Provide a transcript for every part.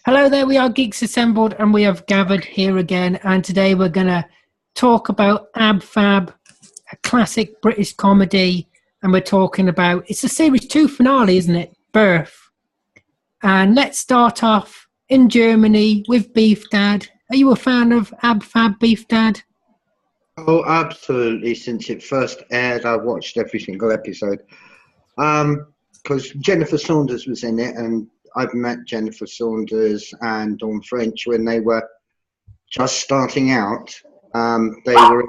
Hello there, we are Geeks Assembled and we have gathered here again, and today we're going to talk about Ab Fab, a classic British comedy, and we're talking about, it's the series 2 finale, isn't it? Birth. And let's start off in Germany with Beef Dad. Are you a fan of Ab Fab, Beef Dad? Oh, absolutely. Since it first aired, I watched every single episode. Because Jennifer Saunders was in it, and I've met Jennifer Saunders and Dawn French when they were just starting out. They were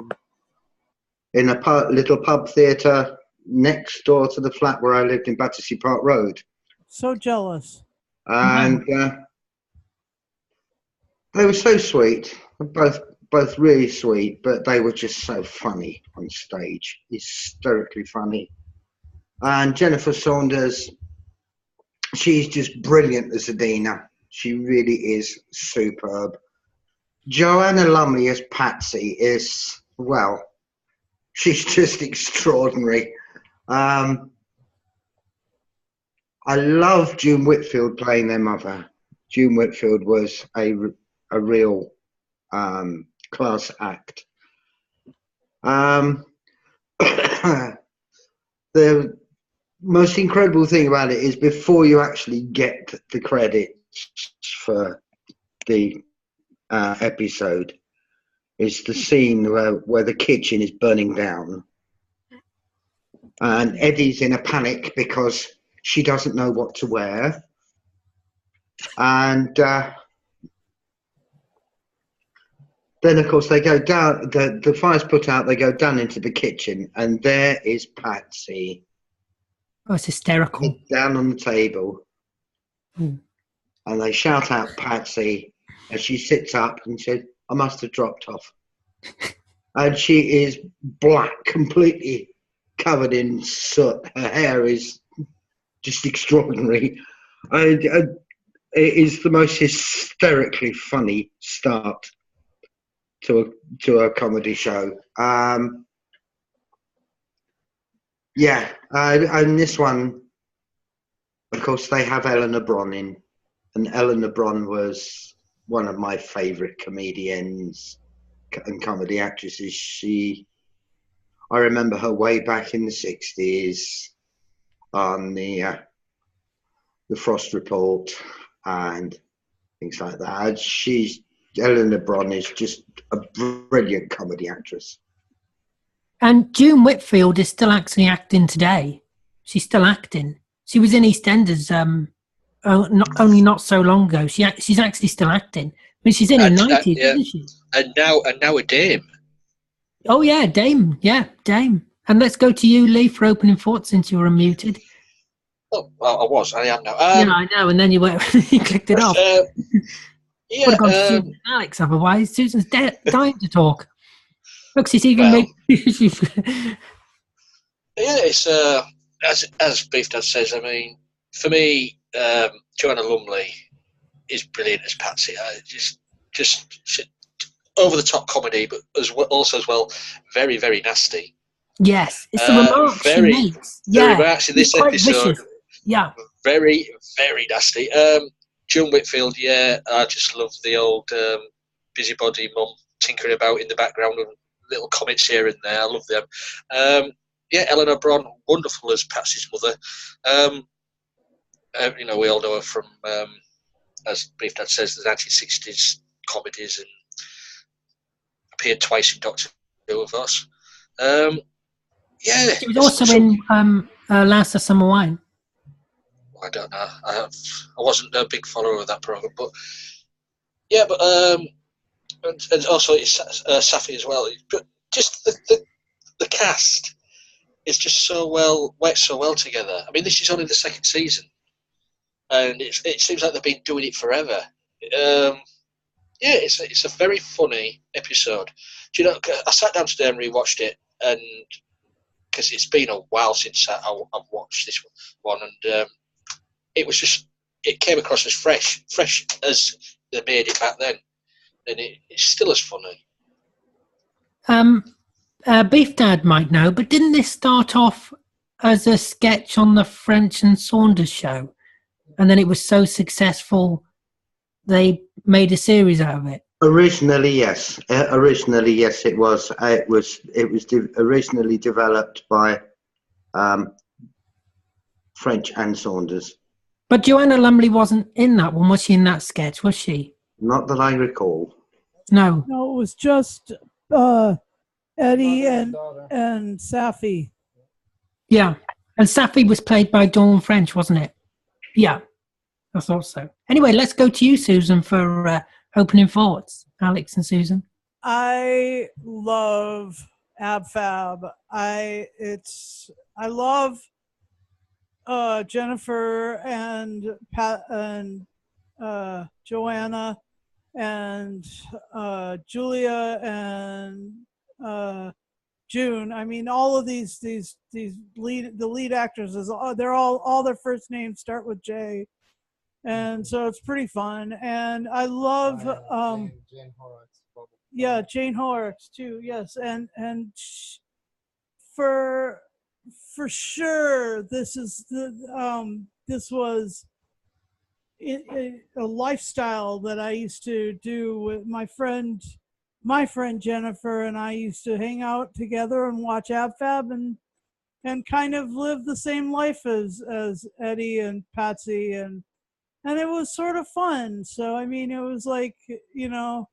in a little pub theatre next door to the flat where I lived in Battersea Park Road. So jealous. And they were so sweet, both really sweet, but they were just so funny on stage, hysterically funny. And Jennifer Saunders, she's just brilliant as Edina. She really is superb. Joanna Lumley as Patsy is, well, she's just extraordinary. I love June Whitfield playing their mother. June Whitfield was a real class act. The most incredible thing about it is before you actually get the credits for the episode is the scene where the kitchen is burning down and Eddie's in a panic because she doesn't know what to wear, and then of course they go down, the fire's put out, they go down into the kitchen and there is Patsy. Oh, it's hysterical. Down on the table. Mm. And they shout out Patsy as she sits up and said, I must have dropped off. And she is black, completely covered in soot. Her hair is just extraordinary. It is the most hysterically funny start to a comedy show. Yeah, and this one, of course, they have Eleanor Bron in, and Eleanor Bron was one of my favourite comedians and comedy actresses. I remember her way back in the 60s on the Frost Report and things like that. Eleanor Bron is just a brilliant comedy actress. And June Whitfield is still actually acting today. She's still acting. She was in EastEnders only not so long ago. She's actually still acting. I mean, she's in her 90s, yeah. isn't she? And now a dame. Oh, yeah, Dame. Yeah, Dame. And let's go to you, Lee, for opening thoughts since you were unmuted. Oh, well, I am now. Yeah, I know. And then you clicked it off. Yeah, would have gone to Susan and Alex otherwise. Susan's dying to talk. Look, she's even made. Yeah, it's as Beef Dad says. I mean, for me, Joanna Lumley is brilliant as Patsy. Just over the top comedy, but also as well, very very nasty. Yes, it's the remarks she makes. Yeah, the remarks in this episode. Vicious. Yeah, very very nasty. June Whitfield, yeah, I just love the old busybody mum tinkering about in the background with little comments here and there. I love them. Yeah, Eleanor Bron, wonderful as Patsy's mother. We all know her from, as Beef Dad says, the 1960s comedies, and appeared twice in Doctor Who, of course. Yeah. She was also in Last of Summer Wine. I don't know. I wasn't a big follower of that program, but yeah, but and also it's Saffy as well. But just the cast is just works so well together. I mean, this is only the second season, and it seems like they've been doing it forever. Yeah, it's a very funny episode. Do you know? I sat down today and rewatched it, and because it's been a while since I've watched this one, and it came across as fresh as they made it back then, and it's still as funny. Beef Dad might know, but didn't this start off as a sketch on the French and Saunders show, and then it was so successful they made a series out of it. Originally, yes. Originally, yes, it was. Originally developed by French and Saunders. But Joanna Lumley wasn't in that one, was she? In that sketch, was she? Not that I recall. No. No, it was just Eddie and Saffy. Yeah, and Saffy was played by Dawn French, wasn't it? Yeah, I thought so. Anyway, let's go to you, Susan, for opening thoughts. Alex and Susan. I love Ab Fab. I love Jennifer and Pat and Joanna and Julia and June. I mean, all of these lead actors they're all their first names start with J, and so it's pretty fun. And I love Jane Horrocks. yeah, Jane Horrocks too. Yes, and for sure, this was a lifestyle that I used to do with my friend Jennifer, and I used to hang out together and watch Ab Fab and kind of live the same life as Eddie and Patsy, and it was sort of fun. So I mean, it was like, you know,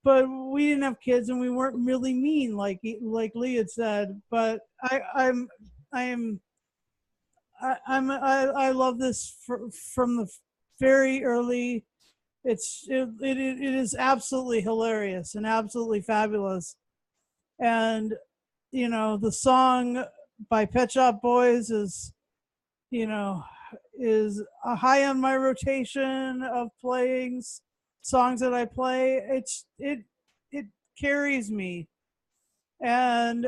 but we didn't have kids and we weren't really mean like Lee had said. But I love this from the very early. It is absolutely hilarious and absolutely fabulous. And you know, the song by Pet Shop Boys is, you know, is a high on my rotation of playing songs that I play. It carries me, and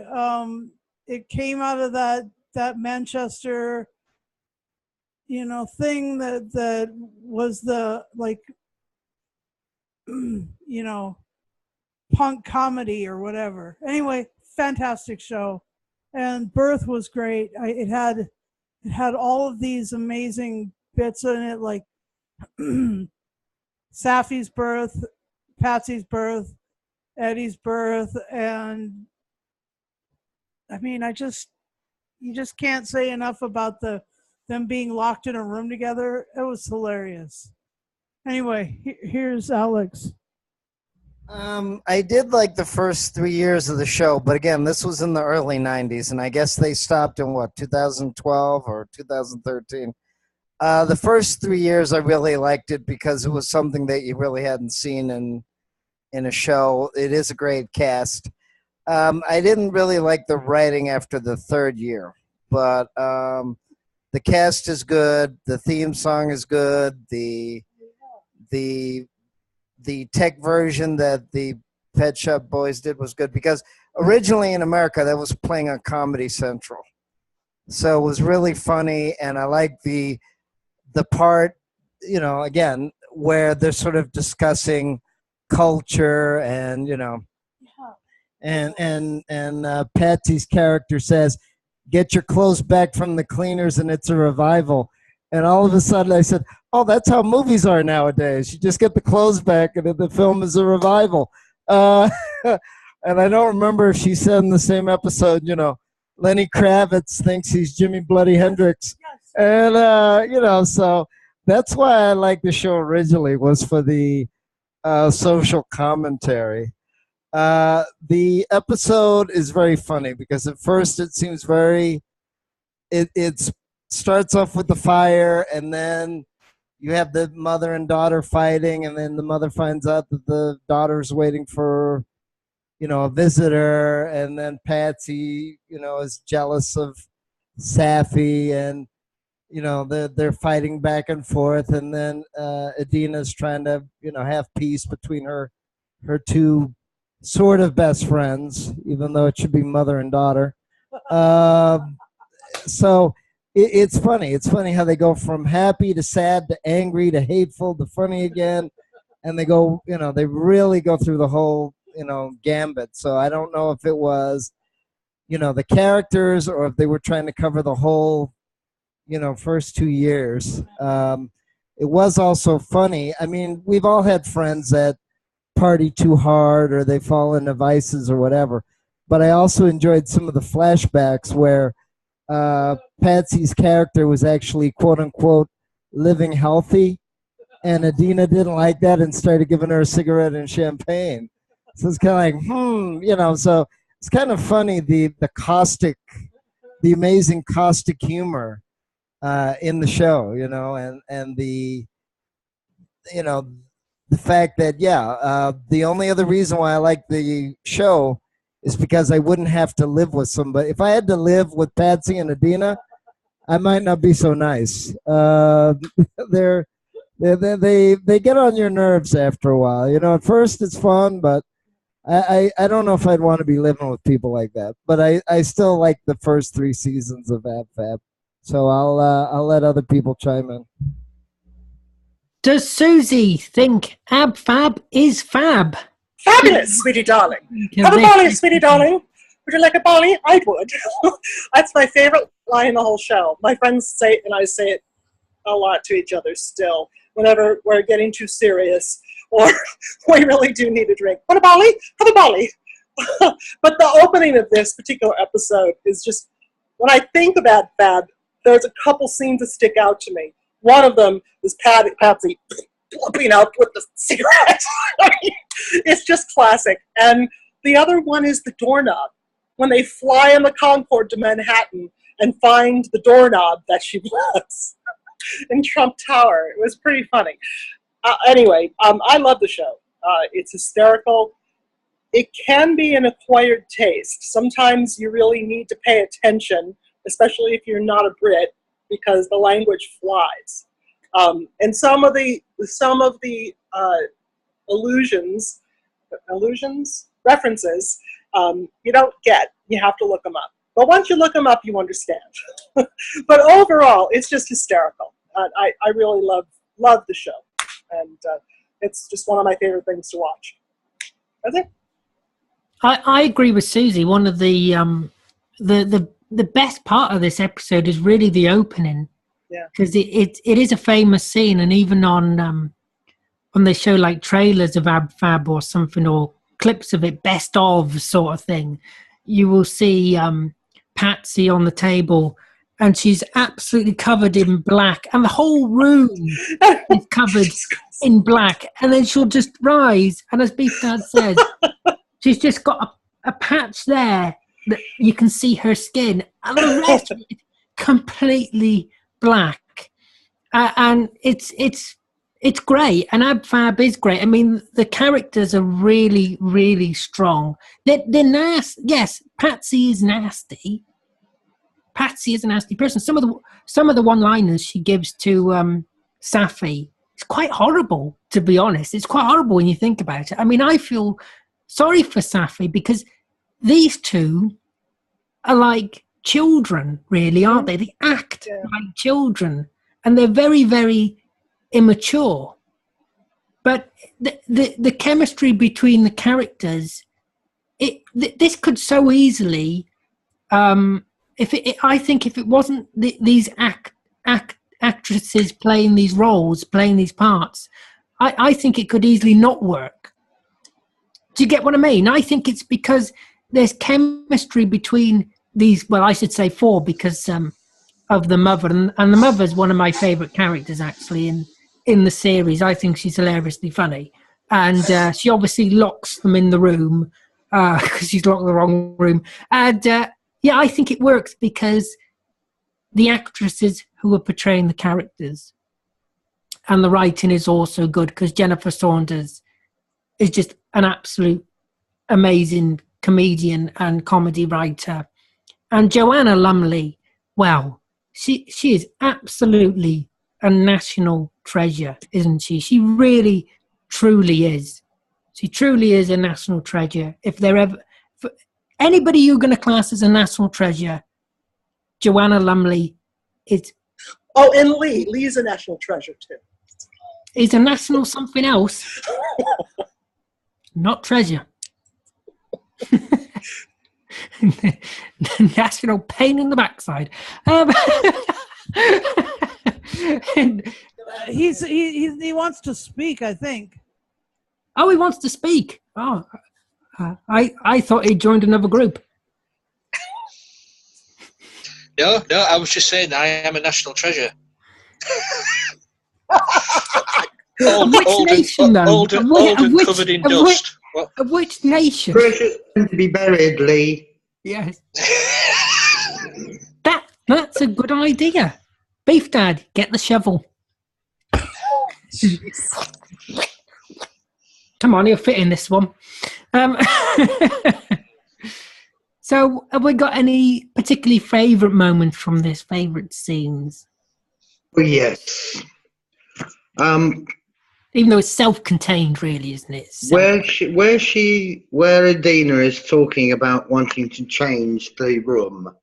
it came out of that Manchester, you know, thing that was the, like, you know, punk comedy or whatever. Anyway, fantastic show, and Birth was great. It had all of these amazing bits in it, like Saffy's birth, Patsy's birth, Eddie's birth, and I mean, you just can't say enough about them being locked in a room together. It was hilarious. Anyway, here's Alex. I did like the first 3 years of the show, but again, this was in the early 90s, and I guess they stopped in, 2012 or 2013. The first 3 years I really liked it because it was something that you really hadn't seen in a show. It is a great cast. I didn't really like the writing after the third year, but the cast is good. The theme song is good. The tech version that the Pet Shop Boys did was good because originally in America that was playing on Comedy Central, so it was really funny, and I like the part, you know, again where they're sort of discussing culture, and you know, and Patsy's character says, "Get your clothes back from the cleaners, and it's a revival." And all of a sudden I said, "Oh, that's how movies are nowadays. You just get the clothes back and then the film is a revival." And I don't remember if she said in the same episode, you know, Lenny Kravitz thinks he's Jimi Bloody Hendrix. Yes. And, you know, so that's why I liked the show originally, was for the social commentary. The episode is very funny because at first it seems very, it starts off with the fire, and then you have the mother and daughter fighting, and then the mother finds out that the daughter's waiting for, you know, a visitor, and then Patsy, you know, is jealous of Saffy, and you know, they're fighting back and forth, and then Edina's trying to, you know, have peace between her two sort of best friends, even though it should be mother and daughter. So it's funny. It's funny how they go from happy to sad to angry to hateful to funny again. And they go, you know, they really go through the whole, you know, gambit. So I don't know if it was, you know, the characters or if they were trying to cover the whole, you know, first 2 years. it was also funny. I mean, we've all had friends that party too hard or they fall into vices or whatever. But I also enjoyed some of the flashbacks where Patsy's character was actually, quote unquote, living healthy. And Edina didn't like that and started giving her a cigarette and champagne. So it's kind of like, you know, so it's kind of funny the caustic, the amazing caustic humor in the show, you know, and the, you know, the fact that, the only other reason why I like the show is because I wouldn't have to live with somebody. If I had to live with Patsy and Edina, I might not be so nice. They're they get on your nerves after a while. You know, at first it's fun, but I don't know if I'd want to be living with people like that. But I still like the first 3 seasons of Ab Fab. So I'll let other people chime in. Does Susie think Ab Fab is fab? Fabulous, sweetie darling. Have a bolly, sweetie darling. Would you like a bolly? I would. That's my favorite line in the whole show. My friends say it, and I say it a lot to each other still. Whenever we're getting too serious, or we really do need a drink. Want a bolly? Have a bolly. But the opening of this particular episode is just, when I think about Fab, there's a couple scenes that stick out to me. One of them is Patsy plumping up with the cigarette. I mean, it's just classic. And the other one is the doorknob. When they fly in the Concorde to Manhattan and find the doorknob that she was in Trump Tower. It was pretty funny. Anyway, I love the show. It's hysterical. It can be an acquired taste. Sometimes you really need to pay attention, especially if you're not a Brit, because the language flies. And some of the references, you don't get. You have to look them up. But once you look them up, you understand. But overall, it's just hysterical. I really love the show, and it's just one of my favorite things to watch. That's it. I agree with Susie. One of the best part of this episode is really the opening. Yeah. Because it is a famous scene, and even on they show like trailers of Ab Fab or something, or clips of it, best of sort of thing, you will see Patsy on the table, and she's absolutely covered in black, and the whole room is covered in black, and then she'll just rise, and as Beef Dad says, she's just got a patch there that you can see her skin, and the rest of it completely black, and it's great. And Ab Fab is great. I mean, the characters are really, really strong. They're nasty. Yes, Patsy is nasty. Patsy is a nasty person. Some of the one-liners she gives to Saffy, it's quite horrible, to be honest. It's quite horrible when you think about it. I mean, I feel sorry for Saffy because these two are like children, really, aren't they? They act like children, and they're very, very immature. But the chemistry between the characters, this could so easily, I think if it wasn't these actresses playing these roles, playing these parts, I think it could easily not work. Do you get what I mean? I think it's because there's chemistry between these, well, I should say 4, because of the mother, and the mother's one of my favourite characters actually in the series. I think she's hilariously funny, and she obviously locks them in the room because she's locked in the wrong room, and I think it works because the actresses who are portraying the characters, and the writing is also good because Jennifer Saunders is just an absolute amazing comedian and comedy writer. And Joanna Lumley, well, she is absolutely a national treasure, isn't she? She really, truly is. She truly is a national treasure. If there ever, for anybody you're going to class as a national treasure, Joanna Lumley is. Oh, and Lee's a national treasure too. Is a national something else, not treasure. National pain in the backside. he wants to speak, I think. Oh, he wants to speak. Oh, I thought he joined another group. No, I was just saying I am a national treasure. Old nation, though? old and covered in dust. Of which nation? Precious to be buried, Lee. Yes. That's a good idea. Beef Dad, get the shovel. Come on, he'll fit in this one. So, have we got any particularly favourite moments from this? Favourite scenes? Oh, yes. Even though it's self-contained, really, isn't it? Where Edina is talking about wanting to change the room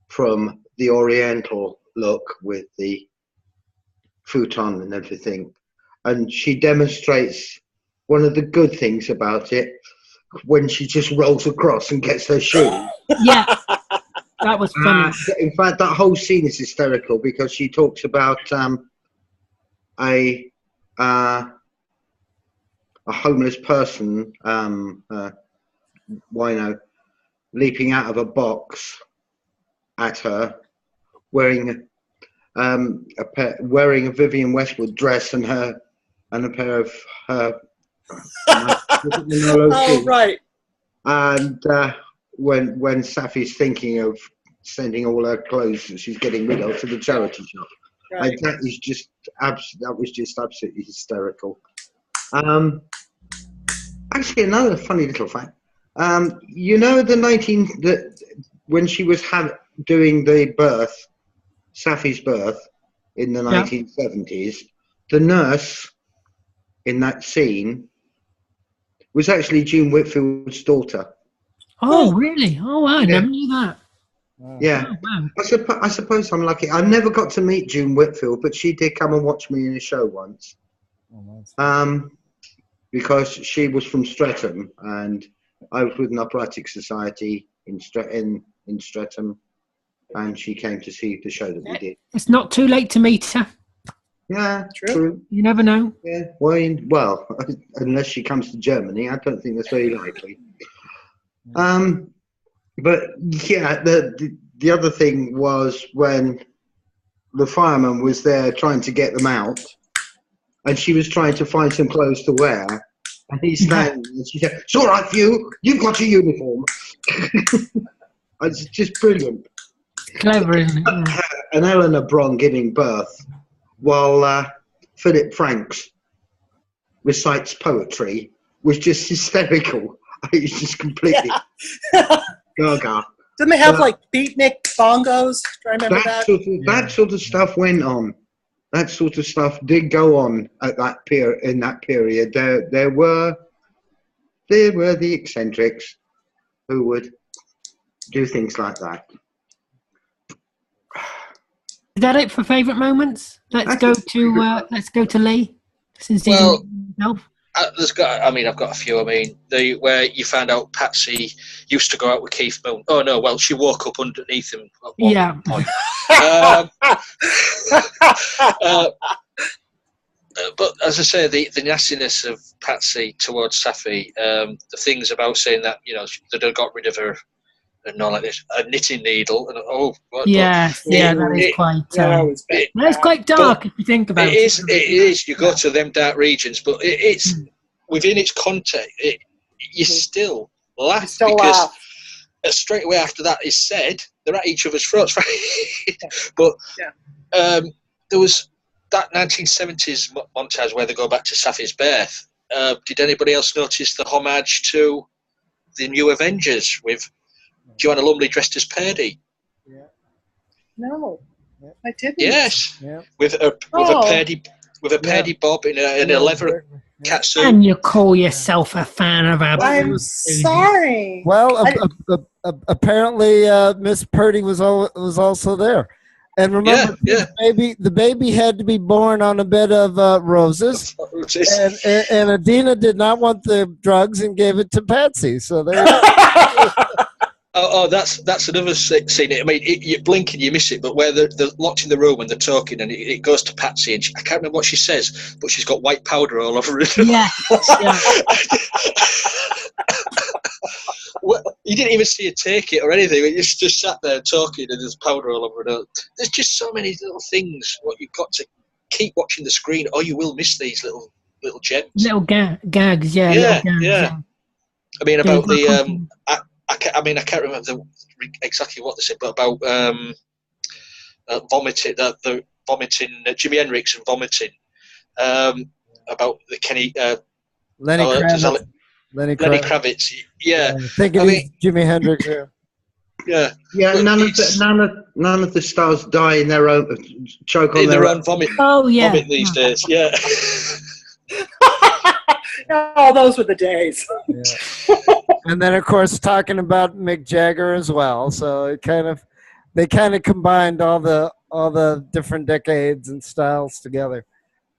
from the Oriental look with the futon and everything, and she demonstrates one of the good things about it when she just rolls across and gets her shoe. Yeah, that was funny. In fact, that whole scene is hysterical because she talks about a homeless person, wino, leaping out of a box at her, wearing a Vivienne Westwood dress and a pair of her. Oh, right. And when Saffy's thinking of sending all her clothes that she's getting rid of to the charity shop, Right. that was just absolutely hysterical. Actually, another funny little fact. You know, when she was doing the birth, Saffy's birth in the 1970s, the nurse in that scene was actually June Whitfield's daughter. Oh, really? Oh, I never knew that. Yeah. Oh, wow. I suppose I'm lucky. I never got to meet June Whitfield, but she did come and watch me in a show once. Because she was from Streatham, and I was with an operatic society in Streatham, and she came to see the show that we did. It's not too late to meet her. Yeah, True. You never know. Yeah, well, unless she comes to Germany, I don't think that's very likely. But yeah, the other thing was when the fireman was there trying to get them out, and she was trying to find some clothes to wear, and he's standing, and she said, "It's all right for you. You've got your uniform." It's just brilliant. Clever, isn't it? Yeah. And Eleanor Bron giving birth while Philip Franks recites poetry was just hysterical. It was just completely gaga. Didn't they have like beatnik bongos? Do I remember that? That sort of stuff went on. That sort of stuff did go on at that in that period. There were the eccentrics who would do things like that. Is that it for favourite moments? Let's go to Lee. Since I've got a few. Where you found out Patsy used to go out with Keith Moon. Oh no, well she woke up underneath him at one point. But as I say, the nastiness of Patsy towards Saffy, the things about saying that that had got rid of her and all like this, a knitting needle, and that is quite. That's quite dark if you think about it. It is. You go to them dark regions, but it's within its context. You still laugh straight away after that is said, they're at each other's throats, right? But there was that 1970s montage where they go back to Saffy's birth. Did anybody else notice the homage to the New Avengers with Joanna Lumley dressed as Purdy? Yeah. No, I didn't. Yes, with a Purdy bob in a leather catsuit. And you call yourself a fan of Ab? I'm sorry. Well, apparently Miss Purdy was also there, and remember, the baby had to be born on a bed of roses, and Edina did not want the drugs and gave it to Patsy. So there. that's another scene. I mean, you blink and you miss it, but where they're locked in the room and they're talking, and it goes to Patsy, and I can't remember what she says, but she's got white powder all over her. Yeah. Yeah. Well, you didn't even see her take it or anything. You just sat there talking, and there's powder all over her. There's just so many little things. What you've got to keep watching the screen, or you will miss these little gems. Little gags, yeah. Yeah, gags, yeah. I mean, about the I can't remember exactly what they said, but about vomiting, the vomiting, Jimi Hendrix and vomiting, about the Lenny Kravitz. Lenny Kravitz. Yeah, I think it is Jimi Hendrix. Yeah. Yeah, none of the stars die in their own choke on in their own vomit. Oh yeah, vomit these days. Yeah. Oh, those were the days. Yeah. And then, of course, talking about Mick Jagger as well. So they kind of combined all the different decades and styles together.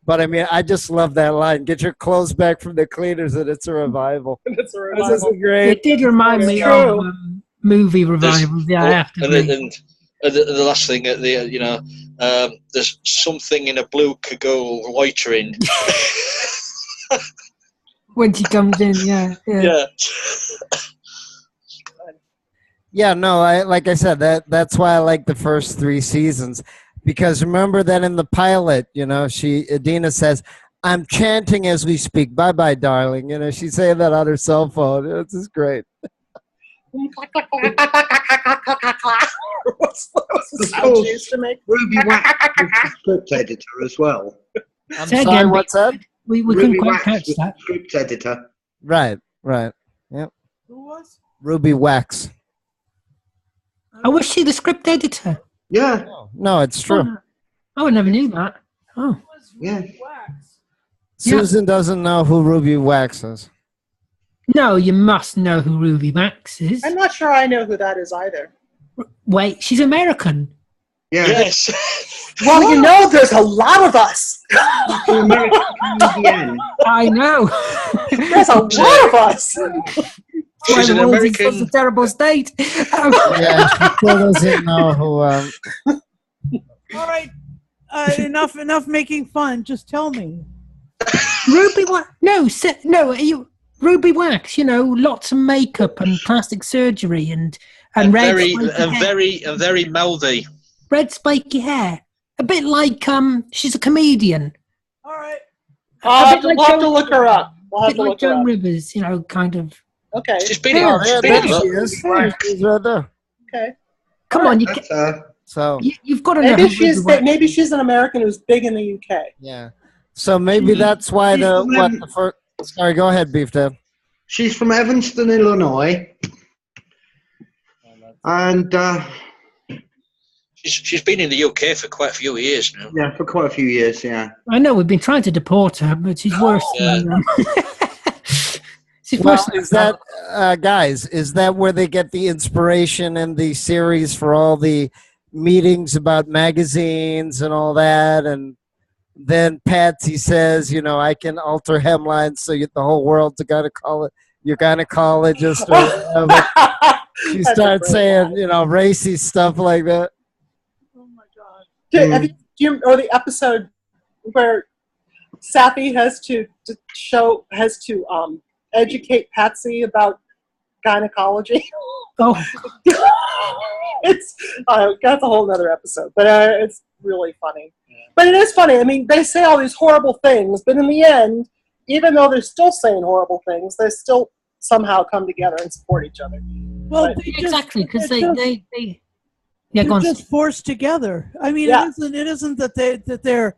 But I mean, I just love that line. Get your clothes back from the cleaners, and it's a revival. It's a revival. This is great. It did remind me of movie revivals. Yeah, I have to agree. And the last thing, there's something in a blue cagoule loitering. When she comes in, yeah. Yeah, no, like I said, that's why I like the first 3 seasons. Because remember that in the pilot, Edina says, "I'm chanting as we speak. Bye-bye, darling." She's saying that on her cell phone. It's just great. What's the sound she used to make? Ruby Wax was the script editor as well. I'm sorry, what's that? We couldn't quite catch that. Script editor. Right. Yep. Who was? Ruby Wax. Oh, was she the script editor? Yeah. No, it's true. Oh, I never knew that. Oh. Yeah. Susan doesn't know who Ruby Wax is. No, you must know who Ruby Wax is. I'm not sure I know who that is either. Wait, she's American. Yeah. Yes. Well, there's a lot of us. American comedian. I know. There's a lot of us. She's an American. It's a terrible state. Yeah, she still doesn't know who. All right, enough making fun. Just tell me. Ruby Wax? No. Ruby Wax? Lots of makeup and plastic surgery and red very mouldy. Red spiky hair. A bit like she's a comedian. All right. We'll have to look her up. A bit like Joan Rivers, kind of. Okay. She's been in. She is. She's right there. Okay. Come on, So you've got to know. Maybe she's an American who's big in the UK. Yeah. So maybe that's why the first. Sorry, go ahead, Beef Dad. She's from Evanston, Illinois, and she's been in the UK for quite a few years now. Yeah, for quite a few years. Yeah. I know we've been trying to deport her, but she's worse. She's worse. Is that guys? Is that where they get the inspiration and the series for all the meetings about magazines and all that? And then Patsy says, I can alter hemlines so the whole world's gonna call it. You're gynecologist or whatever. She starts saying, racy stuff like that. Oh my God! Do you or the episode where Saffy has to educate Patsy about gynecology? Oh, it's that's a whole other episode, but it's really funny. But it is funny. I mean, they say all these horrible things, but in the end, even though they're still saying horrible things, they still somehow come together and support each other. Well, exactly, because they they're just forced together. I mean, it isn't that they're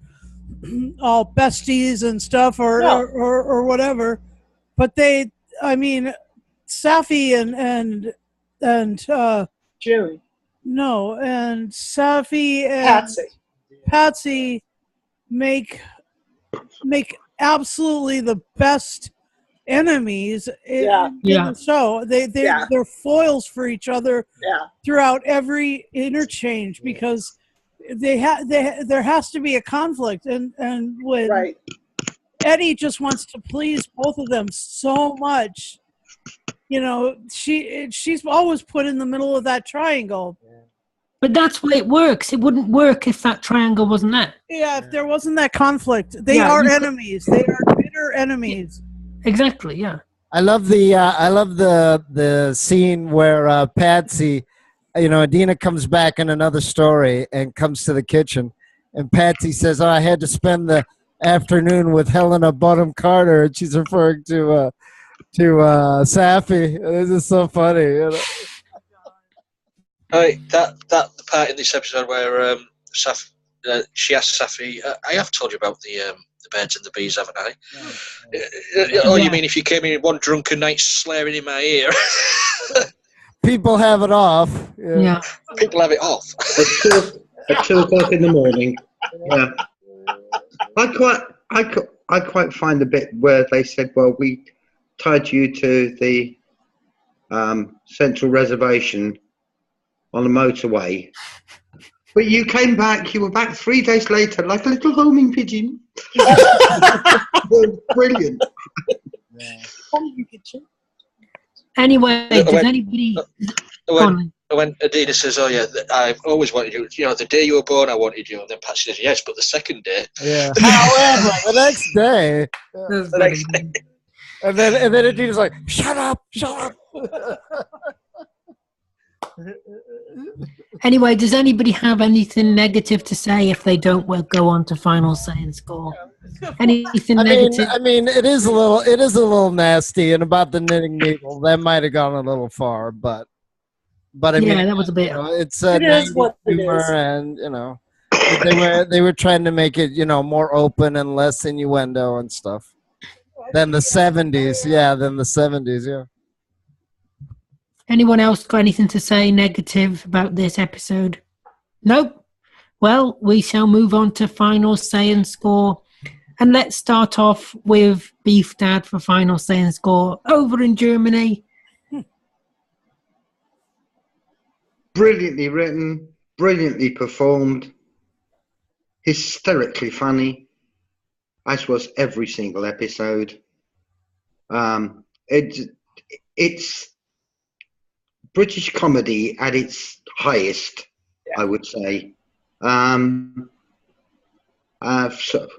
all besties and stuff or whatever, but Saffy and June. No, and Saffy and Patsy make absolutely the best enemies in the show. They're foils for each other throughout every interchange because there has to be a conflict, and when Eddie just wants to please both of them so much, you know, she's always put in the middle of that triangle. But that's why it works. It wouldn't work if that triangle wasn't there. Yeah, if there wasn't that conflict, they are enemies. They are bitter enemies. Exactly. Yeah. I love the scene where Patsy, Edina comes back in another story and comes to the kitchen, and Patsy says, "Oh, I had to spend the afternoon with Helena Bonham Carter," and she's referring to Saffy. This is so funny. That part in this episode where she asked Saffy, "I have told you about the birds and the bees, haven't I?" You mean if you came in one drunken night swearing in my ear? People have it off. Yeah. People have it off. At 2 o'clock in the morning. Yeah. I quite find the bit where they said, "Well, we tied you to the central reservation on the motorway, but you came back. You were back 3 days later, like a little homing pigeon." Brilliant. Anyway, does anybody? When Edina says, "Oh yeah, I've always wanted you. The day you were born, I wanted you," and then Patsy says, "Yes, but the second day." Yeah. However, the next day, and then Edina's like, "Shut up, shut up." Anyway, does anybody have anything negative to say if they don't go on to final say and score? Anything negative? I mean, it is a little nasty, and about the knitting needle, that might have gone a little far, but I mean, that was a bit. It's it is what humor, it is. and they were trying to make it more open and less innuendo and stuff than the 70s. Yeah, yeah. Anyone else got anything to say negative about this episode? Nope. Well, we shall move on to final say and score. And let's start off with Beef Dad for final say and score over in Germany. Brilliantly written, brilliantly performed, hysterically funny, as was every single episode. It's British comedy at its highest, I would say. So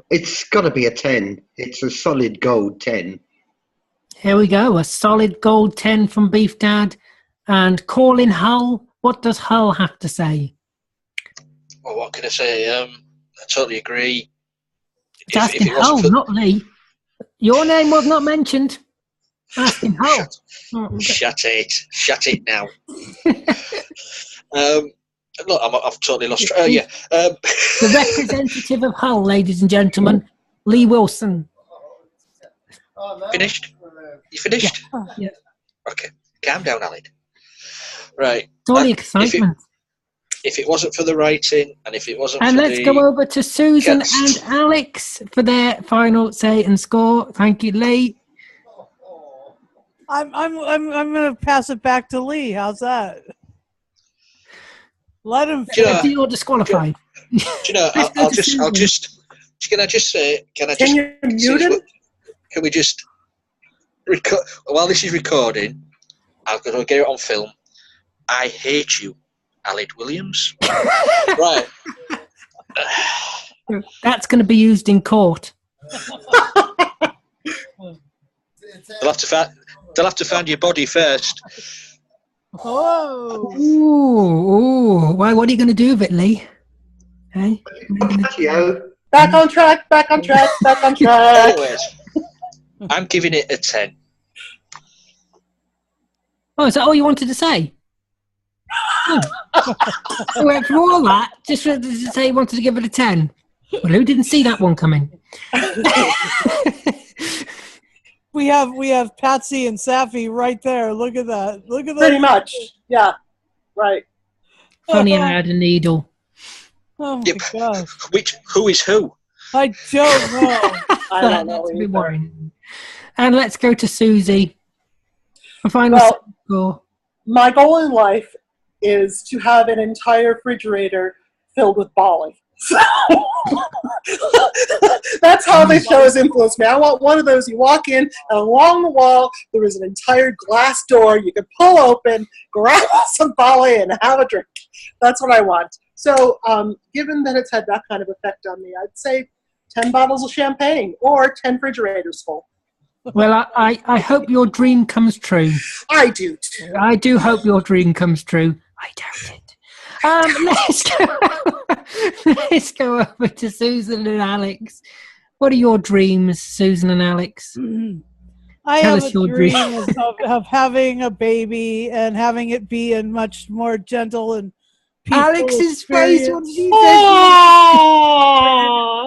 it's got to be a 10. It's a solid gold 10. Here we go, a solid gold 10 from Beef Dad. And Colin Hull, what does Hull have to say? Well, what can I say? I totally agree. It's asking Hull, not Lee. Your name was not mentioned. Asking Hull. Shut it now. Look, I've totally lost track. The representative of Hull, ladies and gentlemen, Lee Wilson. Finished? You finished? Yeah. Okay, calm down, Alan. Right. It's all the excitement. If it wasn't for the writing, and if it wasn't and for let's go over to Susan and Alex for their final say and score. Thank you, Lee. I'm gonna pass it back to Lee. How's that? Let him. You're disqualified. Can I just say? Can you mute him? Can we just record while this is recording? I'm going to get it on film. I hate you, Aled Williams. Right. That's going to be used in court. They'll have to find your body first. Oh. Ooh. Why? What are you going to do with it, Lee? Hey. Back on track. Anyways, I'm giving it a 10. Oh, is that all you wanted to say? So went through all that just to say you wanted to give it a 10. Well, who didn't see that one coming? We have Patsy and Saffy right there. Look at that. Pretty much. Yeah. Right. Funny I had a needle. Oh my gosh. Who is who? I don't know. I don't know. That's a bit worrying. And let's go to Susie. A final score. My goal in life is to have an entire refrigerator filled with Bali. So that's how the show has influenced me. I want one of those. You walk in, and along the wall, there is an entire glass door you can pull open, grab some Bali, and have a drink. That's what I want. So given that it's had that kind of effect on me, I'd say 10 bottles of champagne or 10 refrigerators full. Well, I hope your dream comes true. I do too. I do hope your dream comes true. I doubt it. Let's go over to Susan and Alex. What are your dreams, Susan and Alex? I Tell have us a your dream dream. of having a baby and having it be a much more gentle and peaceful Alex's face when experience she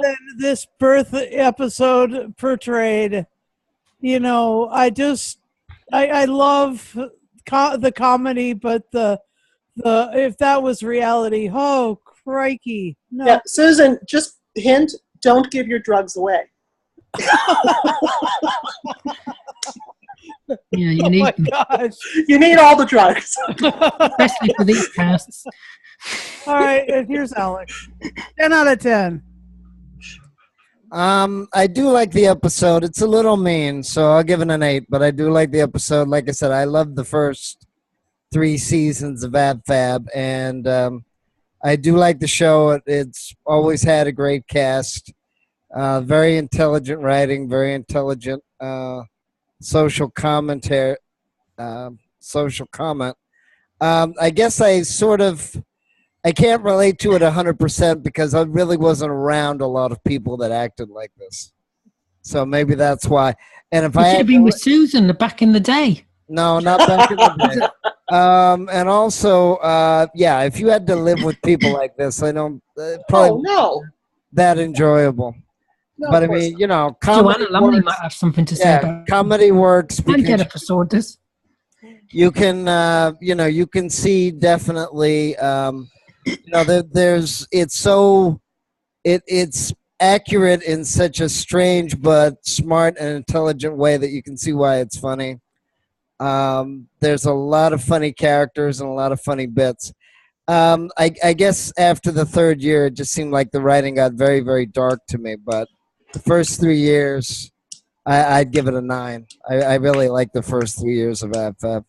than this birth episode portrayed. You know, I love the comedy, but the if that was reality, oh crikey, no. Yeah, Susan, just hint: don't give your drugs away. Yeah, you Oh need, my gosh! You need all the drugs. especially for these casts. All right, and here's Alex. 10 out of 10. I do like the episode. It's a little mean, so I'll give it an 8. But I do like the episode. Like I said, I love the first 3 seasons of Ab Fab, and I do like the show. It's always had a great cast, very intelligent writing, very intelligent social commentary, social comment. I guess I can't relate to it 100% because I really wasn't around a lot of people that acted like this. So maybe that's why. And if You I should had have been with Susan back in the day. no, not back in the day. And also, yeah, if you had to live with people like this, I don't probably no. that enjoyable. No, But I of course mean, not. you know, comedy Joanna Lumley works. might have something to say Yeah, about comedy works and because Jennifer Saunders. you can, you can see definitely, it's accurate in such a strange but smart and intelligent way that you can see why it's funny. There's a lot of funny characters and a lot of funny bits. I guess after the 3rd year, it just seemed like the writing got very, very dark to me. But the first 3 years, I'd give it a 9. I really like the first 3 years of Ab Fab.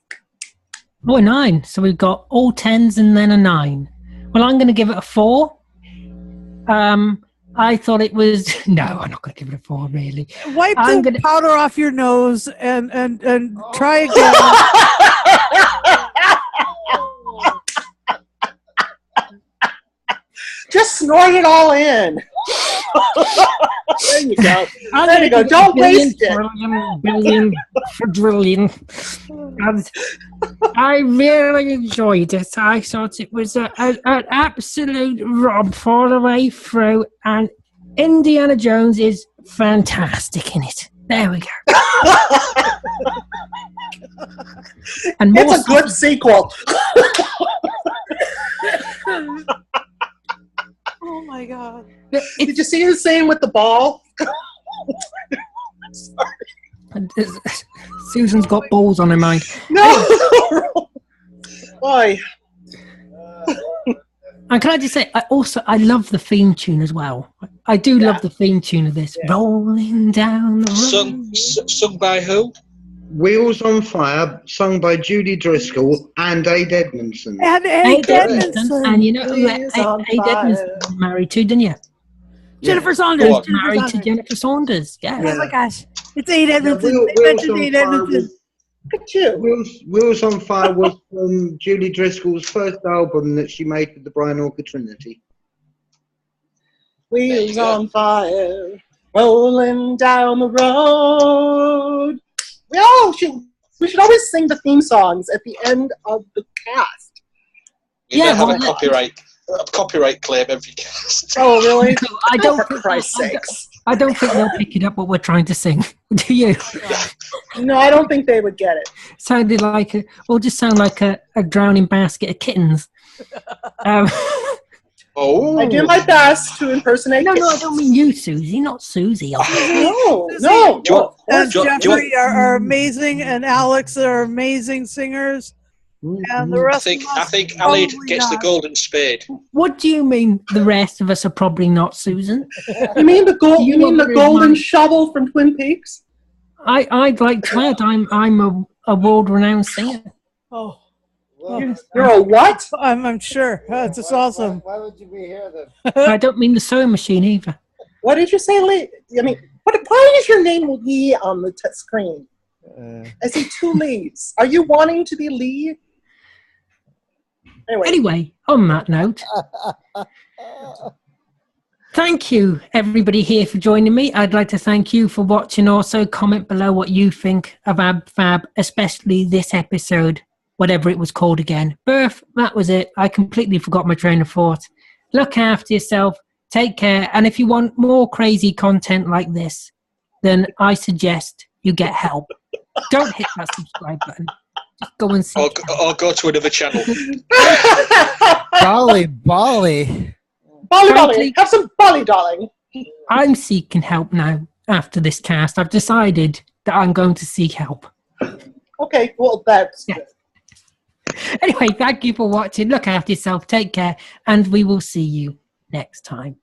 Oh, a 9. So we've got all 10s and then a 9. Well, I'm going to give it a 4. I thought it was... No, I'm not going to give it a 4, really. Wipe the powder off your nose and try again. Just snort it all in. There you go. There you go. Don't waste it. Billion, quadrillion. And I really enjoyed it. I thought it was an absolute romp all the way through, and Indiana Jones is fantastic in it. There we go. And It's a good sequel. Oh my god. Did you see his scene with the ball? Susan's got balls on her mind. No. Why? And can I just say, I love the theme tune as well. I do love the theme tune of this. Yeah. Rolling down the road. Sung by who? Wheels on Fire, sung by Judy Driscoll and Aid Edmondson. And Aid Edmondson. And you know who Aid Edmondson was married to, didn't you? Jennifer Saunders. Married to Jennifer Saunders. Yeah. Oh my gosh. It's Aid Edmondson. They mentioned Aid Edmondson. Look at you. Wheels on Fire was from Judy Driscoll's first album that she made with the Brian Orca Trinity. Wheels on fire, rolling down the road. We should always sing the theme songs at the end of the cast. Yeah, have a copyright claim every cast. Oh, really? I don't. For Christ's sakes. I don't think they'll pick it up what we're trying to sing. Do you? No, I don't think they would get it. Sounded like just sound like a drowning basket of kittens. Oh, I do my best to impersonate. No, I don't mean you, Susie. Not Susie. No. And Jeffrey are amazing, and Alex are amazing singers. And the I rest think of us Ali probably gets the not. golden spade. What do you mean the rest of us are probably not, Susan? You mean the gold? You You mean the wonder golden why- shovel from Twin Peaks? I'd like to add I'm a world-renowned singer. Oh, You're a what? I'm sure. That's just awesome. Why would you be here then? I don't mean the sewing machine either. What did you say, Lee? I mean, why is your name Lee on the screen? I see two Lees. Are you wanting to be Lee? Anyway, on that note, thank you everybody here for joining me. I'd like to thank you for watching. Also, comment below what you think of Ab Fab, especially this episode, whatever it was called again. Birth, that was it. I completely forgot my train of thought. Look after yourself. Take care. And if you want more crazy content like this, then I suggest you get help. Don't hit that subscribe button. Just go and see. Or go to another channel. Bali. Bolly Frankly- Dolly. Have some Bolly Dolly. I'm seeking help now after this cast. I've decided that I'm going to seek help. Okay, well, that's Yeah. good. Anyway, thank you for watching. Look after yourself. Take care. And we will see you next time.